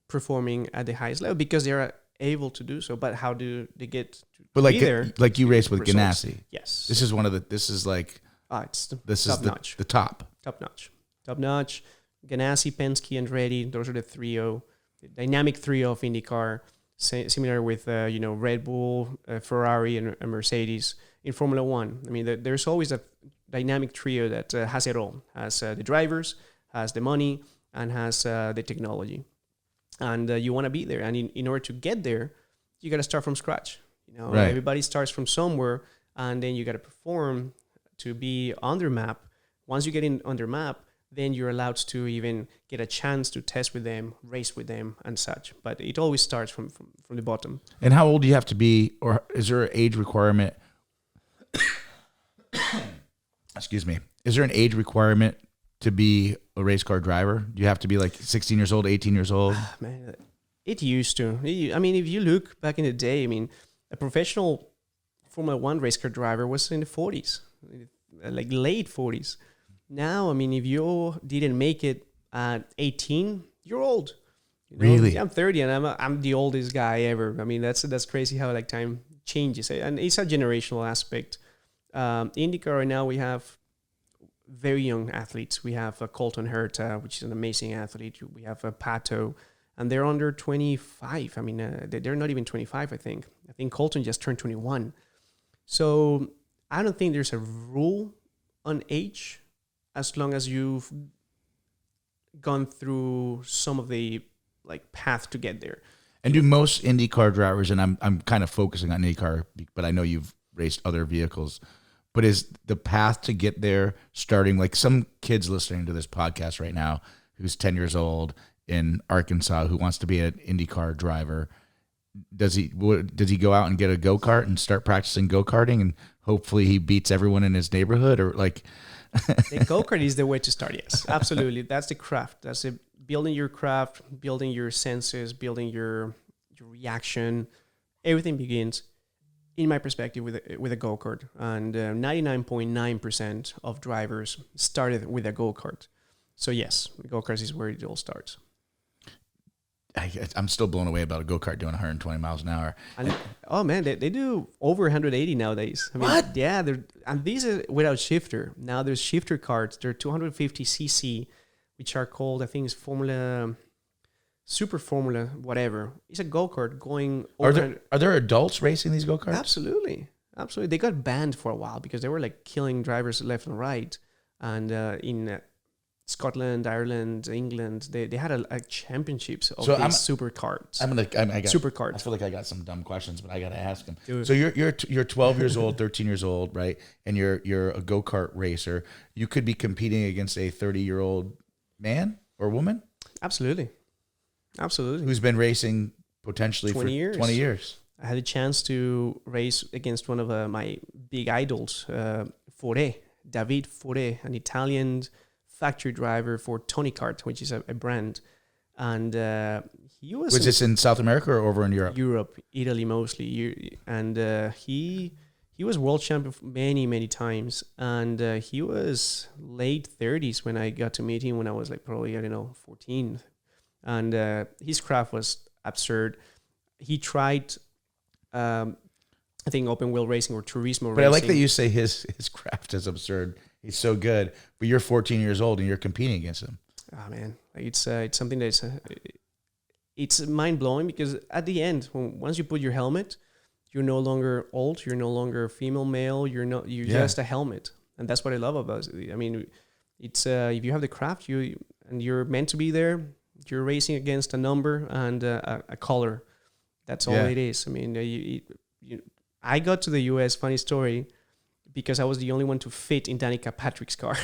performing at the highest level because they are able to do so. But how do they get to be there? Like you race with Results. Ganassi. Yes. This is top notch. The top. Top notch. Ganassi, Penske, and Andretti. Those are the trio, the dynamic trio of IndyCar. Similar with Red Bull, Ferrari, and Mercedes in Formula One. I mean, there's always a dynamic trio that has it all. Has the drivers, has the money, and has the technology. And you want to be there. And in order to get there, you got to start from scratch. Right. Everybody starts from somewhere, and then you got to perform to be on their map. Once you get on their map, then you're allowed to even get a chance to test with them, race with them, and such. But it always starts from the bottom. And how old do you have to be, or is there an age requirement? Excuse me. Is there an age requirement to be a race car driver? Do you have to be like 16 years old, 18 years old? Man, it used to. I mean, if you look back in the day, I mean, a professional Formula One race car driver was in the 40s, like late 40s. Now, I mean, if you didn't make it at 18, you're old. Really? Yeah, I'm 30 and I'm the oldest guy ever. I mean, that's crazy how like time changes. And it's a generational aspect. IndyCar right now, we have very young athletes. We have Colton Herta, which is an amazing athlete. We have Pato, and they're under 25. I mean, they're not even 25, I think. I think Colton just turned 21. So I don't think there's a rule on age as long as you've gone through some of the like path to get there. And do most IndyCar drivers, and I'm kind of focusing on IndyCar, but I know you've raced other vehicles, but is the path to get there starting like some kids listening to this podcast right now who's 10 years old in Arkansas who wants to be an IndyCar driver? Does he go out and get a go-kart and start practicing go-karting and hopefully he beats everyone in his neighborhood, or like the go-kart is the way to start, yes. Absolutely. That's the craft. That's building your craft, building your senses, building your reaction. Everything begins, in my perspective, with a go-kart. And 99.9% of drivers started with a go-kart. So yes, go-karts is where it all starts. I'm still blown away about a go-kart doing 120 miles an hour. And, oh man, they do over 180 nowadays. I mean, What? Yeah, and these are without shifter. Now there's shifter karts. They're 250cc, which are called, I think it's Super Formula, whatever. It's a go-kart going over. Are there adults racing these go-karts? Absolutely. They got banned for a while because they were like killing drivers left and right. And in Scotland, Ireland, England, they had a championships of these super karts. I got super karts. I feel like I got some dumb questions, but I got to ask them. Dude. So you're 12 years old, 13 years old, right? And you're a go-kart racer. You could be competing against a 30-year-old man or woman. Absolutely. Who's been racing potentially 20 for years. 20 years. I had a chance to race against one of my big idols, David Fore, an Italian factory driver for Tony Kart, which is a brand. And he was... Was this in South America or over in Europe? Europe, Italy mostly. And he was world champion many, many times. And he was late 30s when I got to meet him when I was like probably, 14. And his craft was absurd. He tried, I think, open wheel racing or turismo racing. But I like that you say his craft is absurd. He's so good, but you're 14 years old and you're competing against him. Oh man, it's something that's it's mind blowing because at the end, once you put your helmet, you're no longer old, you're no longer female, male, you're just a helmet, and that's what I love about it. I mean, it's if you have the craft, you're meant to be there. You're racing against a number and a color. That's all it is. I mean, I got to the U.S., funny story, because I was the only one to fit in Danica Patrick's car.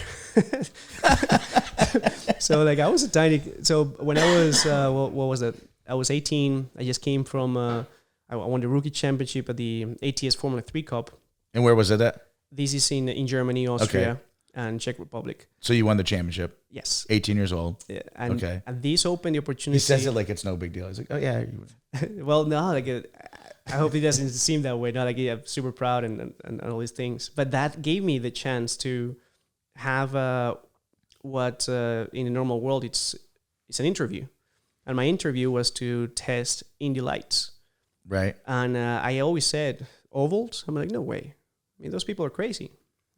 So like I was a tiny. So when I was what was it? I was 18. I just came from. I won the rookie championship at the ATS Formula 3 Cup. And where was it at? This is in Germany, Austria, and Czech Republic. So you won the championship. Yes. 18 years old. Yeah, and this opened the opportunity. He says it like it's no big deal. He's like, oh yeah. Well, no, like I hope it doesn't seem that way. Not like I'm super proud and all these things. But that gave me the chance to have what in the normal world it's an interview, and my interview was to test Indy Lights. Right. And I always said ovals. I'm like, no way. I mean, those people are crazy.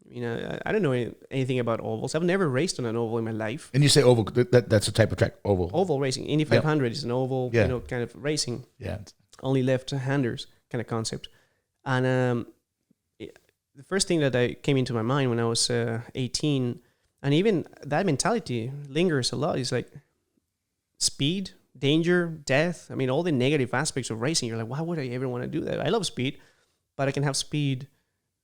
You know, I don't know anything about ovals. I've never raced on an oval in my life. And you say oval, that's a type of track, oval. Oval racing. Indy 500 is an oval, kind of racing. Yeah. Only left-handers kind of concept. And the first thing that came into my mind when I was 18, and even that mentality lingers a lot, is like speed, danger, death. I mean, all the negative aspects of racing. You're like, why would I ever want to do that? I love speed, but I can have speed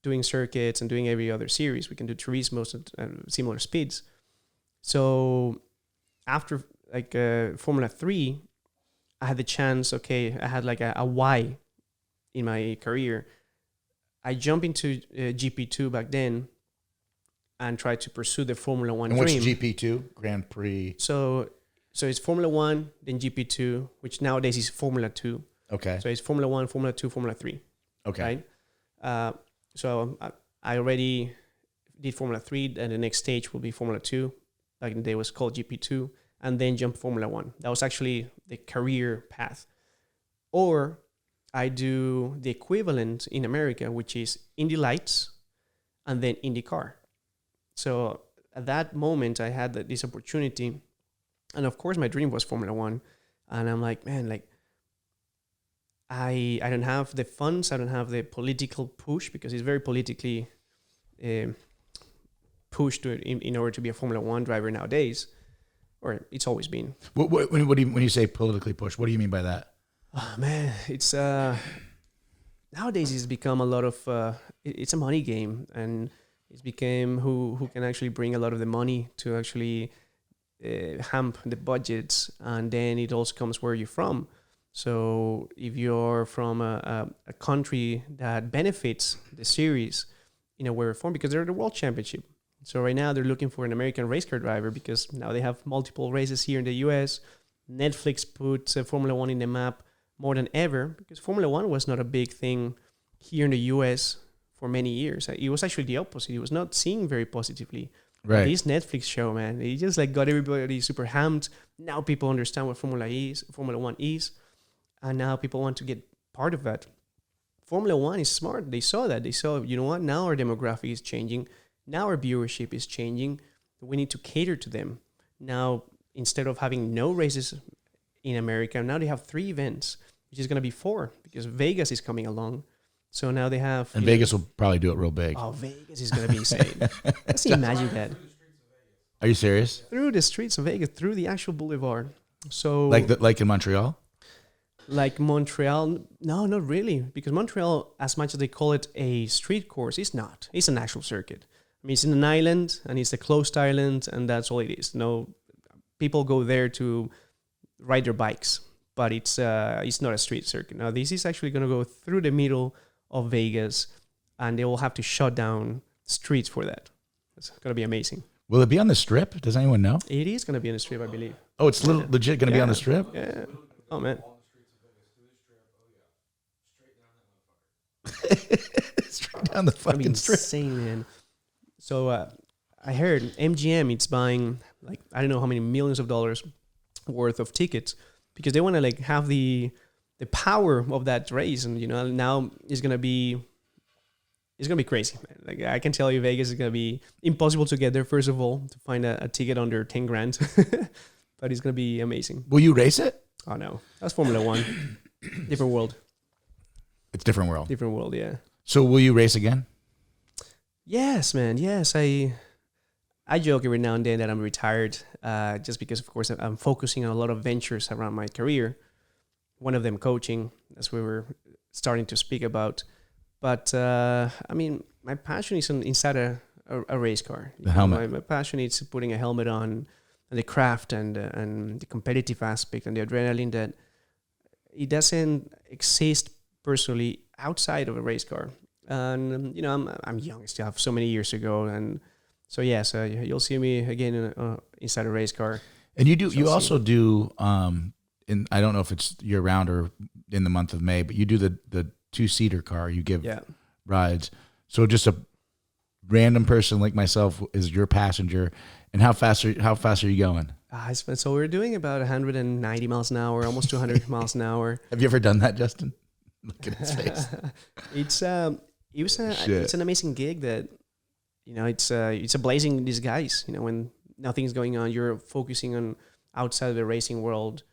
doing circuits and doing every other series. We can do turismos and similar speeds. So after like Formula 3, I had the chance, I had like a why in my career. I jumped into GP2 back then and tried to pursue the Formula 1 and dream. what's GP2? Grand Prix? So it's Formula 1, then GP2, which nowadays is Formula 2. Okay. So it's Formula 1, Formula 2, Formula 3. Okay. Right? So I already did Formula 3, and the next stage will be Formula 2. Back in the day, it was called GP2, and then jump Formula 1. That was actually the career path. Or I do the equivalent in America, which is Indy Lights and then IndyCar. So at that moment, I had this opportunity. And of course, my dream was Formula 1. And I'm like, man, like, I don't have the funds, I don't have the political push, because it's very politically pushed in order to be a Formula 1 driver nowadays, or it's always been. What do you, when you say politically pushed, what do you mean by that? Oh, man, it's nowadays it's become a lot of it's a money game, and it's became who can actually bring a lot of the money to actually hamp the budgets, and then it also comes where you're from. So if you're from a country that benefits the series in a way or form, because they're the world championship. So right now they're looking for an American race car driver, because now they have multiple races here in the US. Netflix puts Formula 1 in the map more than ever, because Formula 1 was not a big thing here in the US for many years. It was actually the opposite. It was not seen very positively. Right. This Netflix show, man, it just like got everybody super hamped. Now people understand what Formula 1 is. And now people want to get part of that. Formula 1 is smart. They saw that. They saw, you know what? Now our demographic is changing. Now our viewership is changing. We need to cater to them. Now, instead of having no races in America, now they have 3 events, which is going to be 4, because Vegas is coming along. So now they have... And Vegas will probably do it real big. Oh, Vegas is going to be insane. Let's imagine that. Are you serious? Through the streets of Vegas, through the actual boulevard. So like in Montreal? Like Montreal, no, not really, because Montreal, as much as they call it a street course, it's not. It's an actual circuit. I mean, it's in an island, and it's a closed island, and that's all it is. No, people go there to ride their bikes, but it's not a street circuit. Now, this is actually going to go through the middle of Vegas, and they will have to shut down streets for that. It's going to be amazing. Will it be on the Strip? Does anyone know? It is going to be on the Strip, I believe. Oh, it's legit going to be on the Strip? Yeah. Oh, man. Straight down the fucking Strip. Insane, man. So I heard MGM, it's buying like I don't know how many millions of dollars worth of tickets, because they want to like have the power of that race, and you know now it's gonna be crazy, man. Like I can tell you, Vegas is gonna be impossible to get there. First of all, to find a ticket under 10 grand, but it's gonna be amazing. Will you race it? Oh no, that's Formula 1, different world. It's different world. Different world, yeah. So will you race again? Yes, man. Yes, I I joke every now and then that I'm retired, just because, of course, I'm focusing on a lot of ventures around my career. One of them coaching, as we were starting to speak about. But I mean, my passion is inside a race car. The helmet. My passion is putting a helmet on, and the craft and the competitive aspect and the adrenaline that it doesn't exist personally outside of a race car. And I'm young. I still have so many years to go, and so you'll see me again inside a race car. And you also do. I don't know if it's year round or in the month of May, but you do the 2-seater car. You give rides. So just a random person like myself is your passenger. And how fast are you going? So we're doing about 190 miles an hour, almost 200 miles an hour. Have you ever done that, Justin? Look at his face. It's an amazing gig that, it's a blazing disguise. When nothing's going on, you're focusing on outside of the racing world,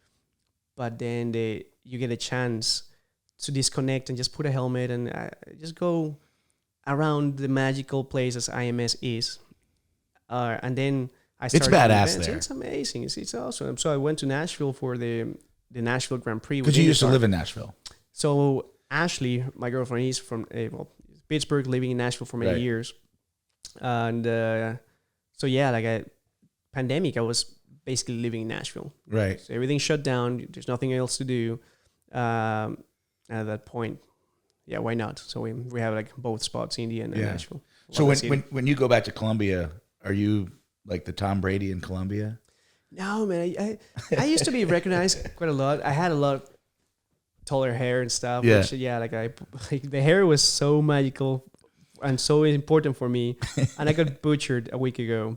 but then you get a chance to disconnect and just put a helmet and just go around the magical place as IMS is. And then I started. It's badass there. It's amazing. It's awesome. So I went to Nashville for the Nashville Grand Prix. Because you used to live in Nashville. So Ashley, my girlfriend, is from Pittsburgh, living in Nashville for many years. And pandemic, I was basically living in Nashville. Right. So everything shut down. There's nothing else to do. At that point, why not? So we have like both spots, Indy and Nashville. So when you go back to Columbia, are you like the Tom Brady in Columbia? No, man. I used to be recognized quite a lot. I had a lot of taller hair and stuff. Yeah. Which, the hair was so magical and so important for me. And I got butchered a week ago.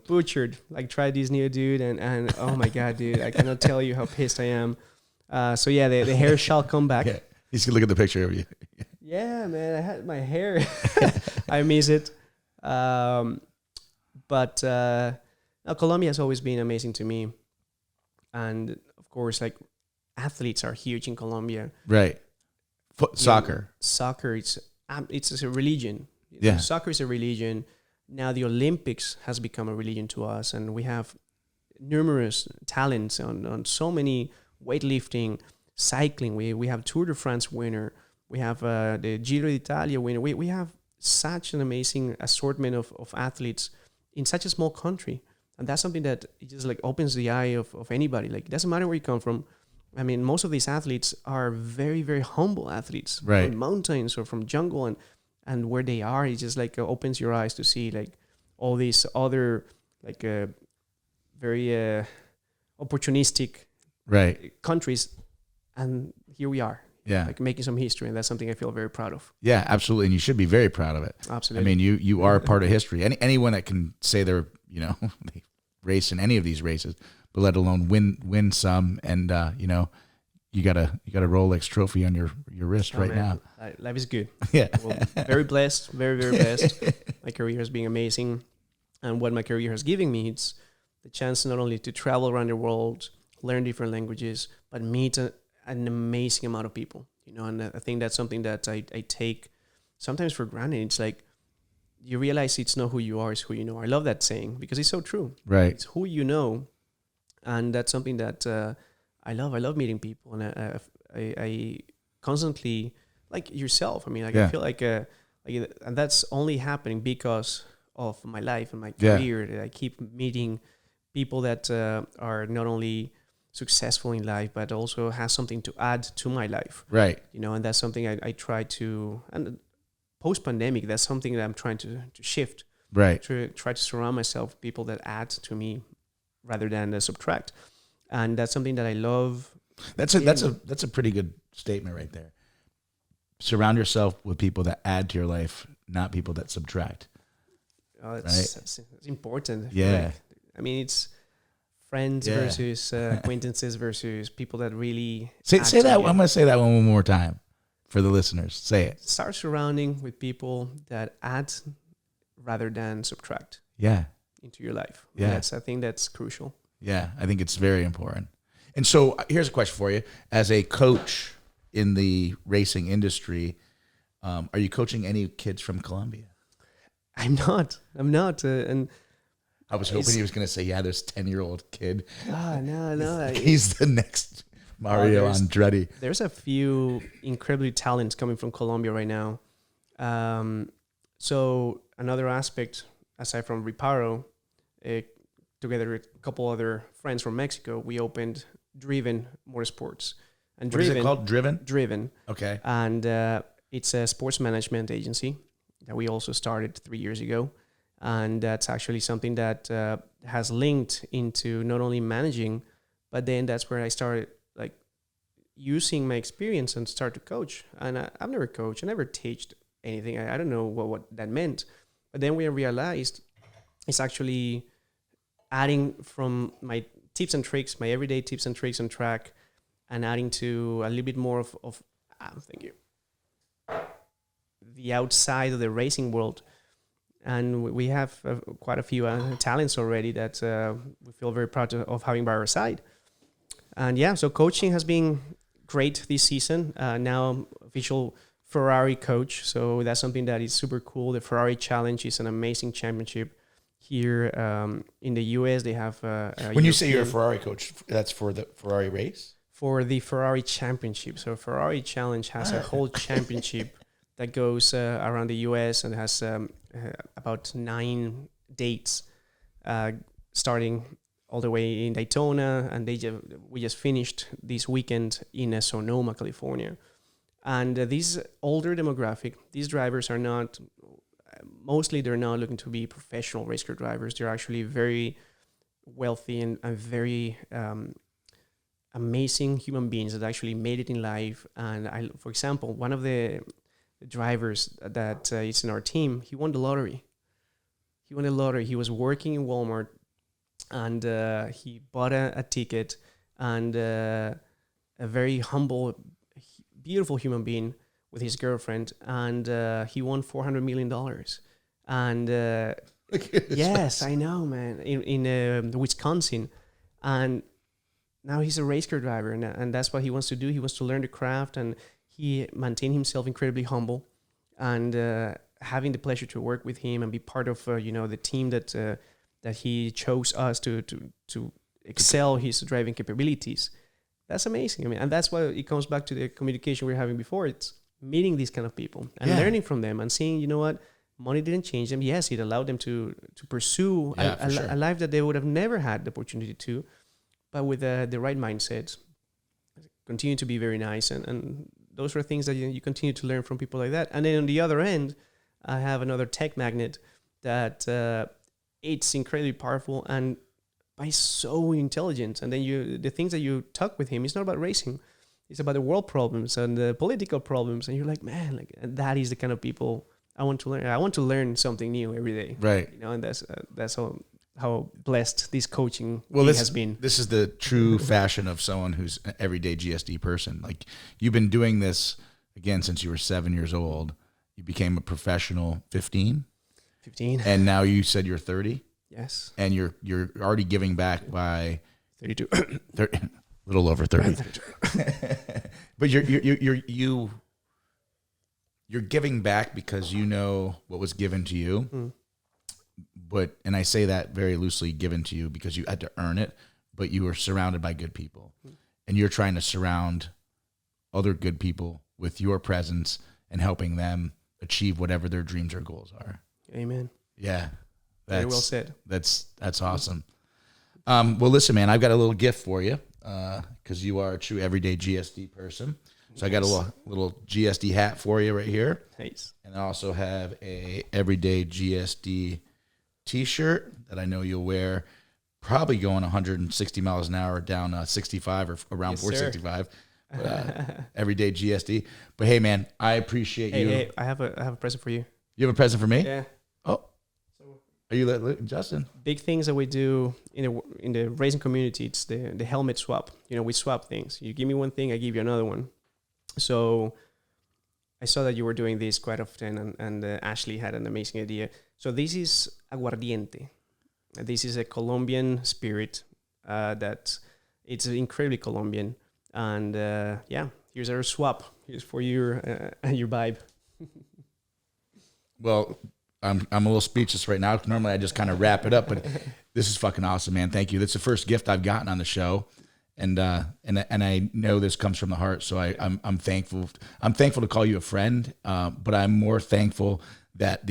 Try this new dude, and oh my God, dude, I cannot tell you how pissed I am. The hair shall come back. Yeah. He's gonna look at the picture of you. Yeah, man, I had my hair. I miss it. But Colombia has always been amazing to me. And of course, like, athletes are huge in Colombia. Right. Soccer. Soccer, it's a religion. Yeah. Soccer is a religion. Now the Olympics has become a religion to us, and we have numerous talents on so many weightlifting, cycling. We have Tour de France winner. We have the Giro d'Italia winner. We have such an amazing assortment of athletes in such a small country. And that's something that it just like opens the eye of anybody. Like, it doesn't matter where you come from. I mean, most of these athletes are very, very humble athletes. Right. From mountains or from jungle, and where they are, it just like opens your eyes to see like all these other like very opportunistic countries. And here we are. Yeah. Like making some history, and that's something I feel very proud of. Yeah, absolutely. And you should be very proud of it. Absolutely. I mean, you are a part of history. Anyone that can say they're, they race in any of these races, but let alone win some, and you got a Rolex trophy on your wrist now. Life is good. Yeah. Well, very blessed, very, very blessed. My career has been amazing. And what my career has given me, it's the chance not only to travel around the world, learn different languages, but meet an amazing amount of people, and I think that's something that I take sometimes for granted. It's like, you realize it's not who you are, it's who you know. I love that saying because it's so true. Right. It's who you know. And that's something that I love. I love meeting people. And I constantly, like yourself, I feel like, and that's only happening because of my life and my career. That I keep meeting people that are not only successful in life, but also has something to add to my life. Right. And that's something I try to, and post-pandemic, that's something that I'm trying to shift. Right. To try to surround myself with people that add to me rather than subtract. And that's something that I love. That's a pretty good statement right there. Surround yourself with people that add to your life, not people that subtract. It's important. Yeah. It's friends versus acquaintances versus people that really say that. I'm going to say that one more time for the listeners. Say it. Start surrounding with people that add rather than subtract. Yeah. Into your life. Yeah. I think that's crucial. Yeah, I think it's very important. And so here's a question for you. As a coach in the racing industry, are you coaching any kids from Colombia? I'm not. And I was hoping he was going to say, yeah, this 10-year-old kid. No. He's the next Mario Andretti. There's a few incredibly talents coming from Colombia right now. So another aspect, aside from Reparo, together with a couple other friends from Mexico, we opened Driven Motorsports. And What is it called? Driven? Driven. Okay. And it's a sports management agency that we also started 3 years ago. And that's actually something that has linked into not only managing, but then that's where I started like using my experience and start to coach. And I've never coached, I never taught anything. I don't know what that meant. But then we realized it's actually adding from my tips and tricks, my everyday tips and tricks on track, and adding to a little bit more of thank you, the outside of the racing world. And we have quite a few talents already that we feel very proud of having by our side. And yeah, so coaching has been great this season. Now I'm official Ferrari coach, so that's something that is super cool. The Ferrari Challenge is an amazing championship here in the US. They have when you say you're a Ferrari coach, that's for the Ferrari race? For the Ferrari Championship. So Ferrari Challenge has a whole championship that goes around the US and has about 9 dates starting all the way in Daytona, and we just finished this weekend in Sonoma, California. And this older demographic, these drivers are not, mostly they're not looking to be professional race car drivers. They're actually very wealthy and very amazing human beings that actually made it in life. And for example, one of the drivers that is in our team, he won the lottery. He was working in Walmart, and he bought a ticket, and a very humble, beautiful human being with his girlfriend, and he won $400 million. And yes, I know, man, in Wisconsin. And now he's a race car driver, and that's what he wants to do. He wants to learn the craft, and he maintained himself incredibly humble. And having the pleasure to work with him and be part of the team that he chose us to excel his driving capabilities. That's amazing. I mean, and that's why it comes back to the communication we were having before. It's meeting these kind of people and learning from them and seeing, you know what, money didn't change them. Yes, it allowed them to pursue a life that they would have never had the opportunity to, but with the right mindset, continue to be very nice. And those are things that you continue to learn from people like that. And then on the other end, I have another tech magnet that it's incredibly powerful and by so intelligent. And then the things that you talk with him, it's not about racing. It's about the world problems and the political problems. And you're like, man, like that is the kind of people I want to learn. I want to learn something new every day. Right. And that's how blessed this coaching has been. This is the true fashion of someone who's an everyday GSD person. Like, you've been doing this again since you were 7 years old. You became a professional 15. And now you said you're 30. Yes. And you're already giving back by 32. 30, a little over 30. But you're giving back because you know what was given to you. Mm. But, and I say that very loosely, given to you because you had to earn it, but you were surrounded by good people. Mm. And you're trying to surround other good people with your presence and helping them achieve whatever their dreams or goals are. Amen. Yeah. Very well said. That's awesome. Well, listen, man, I've got a little gift for you because you are a true everyday GSD person. So I got a little GSD hat for you right here. Nice. And I also have a everyday GSD T-shirt that I know you'll wear, probably going 160 miles an hour down 65 or around 465. Everyday GSD. But hey, man, I appreciate you. Hey, I have a present for you. You have a present for me? Yeah. Oh. Are you Justin? Big things that we do in the racing community, it's the helmet swap. We swap things. You give me one thing, I give you another one. So I saw that you were doing this quite often, and Ashley had an amazing idea. So this is aguardiente. This is a Colombian spirit that it's incredibly Colombian. And here's our swap. Here's for your vibe. Well, I'm a little speechless right now. Normally I just kind of wrap it up, but this is fucking awesome, man. Thank you. That's the first gift I've gotten on the show. And I know this comes from the heart. So I'm thankful. I'm thankful to call you a friend. But I'm more thankful that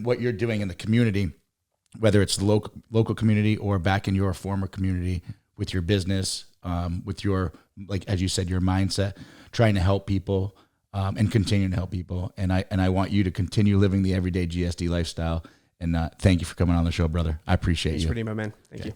what you're doing in the community, whether it's the local community or back in your former community with your business, with your, like, as you said, your mindset, trying to help people, and continuing to help people. And I want you to continue living the everyday GSD lifestyle. And thank you for coming on the show, brother. I appreciate you. Thanks for being my man. Thank you.